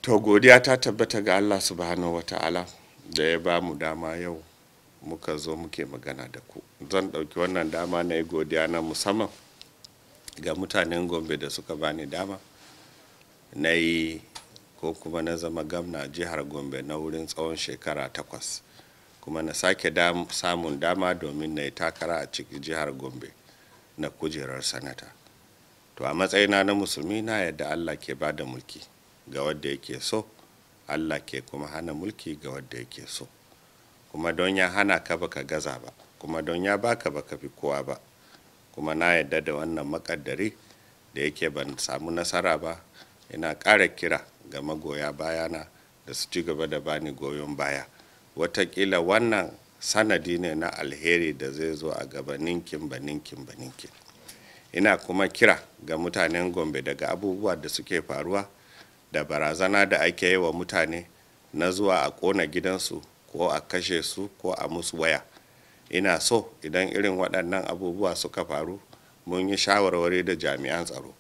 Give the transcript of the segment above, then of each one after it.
To godiya ta tabbata ga Allah subhanahu wata'ala da ya ba mu dama yau muka zo muke magana da ku. Zan ɗauki wannan dama na yi godiya na musamman ga mutanen Gombe da suka bani dama na yi ko kuma na zama gwamna jihar Gombe na wurin tsawon shekara 8, kuma na sake samun dama domin na yi takara a cikin jihar Gombe na kujerar sanata. To a matsayina na musulmi na yadda Allah ke ba da mulki ga wadda yake so, Allah ke kuma hana mulki ga wadda yake so. Kuma don ya hana ka baka gaza ba, kuma don ya baka baka fi kowa ba. Kuma na yadda da wannan makaddari da yake ban samu nasara ba. Ina ƙara kira ga magoya bayana da su ci gaba da bani goyon baya. Wataƙila wannan sanadi ne na alheri da zai zo a gaba ninkin ba ninkin ba ninkin. Ina kuma kira ga mutanen Gombe daga abubuwa da suke faruwa da barazana da ake yi wa mutane na zuwa a ƙona gidansu ko a kashe su ko a musu waya. Ina so idan irin waɗannan abubuwa suka faru mun yi shawarwari da jami'an tsaro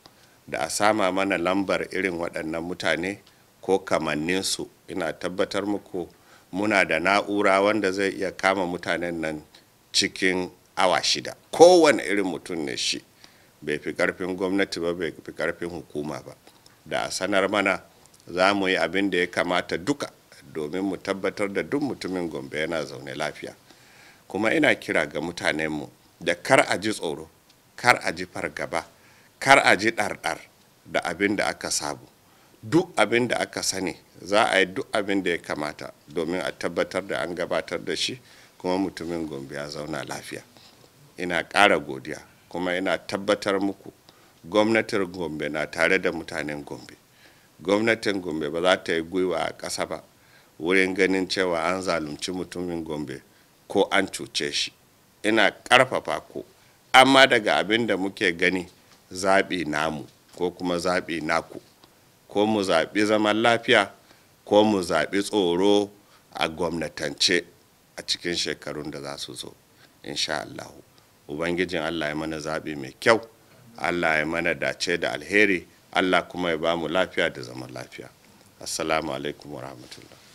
da a sama mana lambar irin waɗannan mutane ko kamanninsu. Ina tabbatar muku muna da na'ura wanda zai iya kama mutanen nan cikin awa 6. Kowane irin mutum ne shi, bai fi ƙarfin gwamnati ba, bai fi ƙarfin hukuma ba. Da a sanar mana za mu yi abin da ya kamata duka domin mu tabbatar da duk mutumin Gombe yana zaune lafiya. Kuma ina kira ga mutanenmu da kar a ji tsoro, kar a ji fargaba, kar a ji ɗarɗar da abin da aka sabu. Duk abin da aka sani za a yi duk abin da ya kamata domin a tabbatar da an gabatar da shi kuma mutumin Gombe ya zauna lafiya. Ina ƙara godiya kuma ina tabbatar muku gwamnatin Gombe na tare da mutanen Gombe. Gwamnatin Gombe ba za ta yi gwiwa a ƙasa ba wurin ganin cewa an zalunci mutumin Gombe ko an cuce shi. Ina ƙarfafa ku, amma daga abin da muke gani zaɓi namu ko kuma zaɓi naku, ko mu zaɓi zaman lafiya ko mu zaɓi tsoro a gwamnatance a cikin shekarun da za su zo. Insha Allah, Ubangijin Allah ya mana zaɓi mai kyau, Allah ya mana dace da alheri, Allah kuma ya ba mu lafiya da zaman lafiya. Assalamu alaikum wa rahmatullah.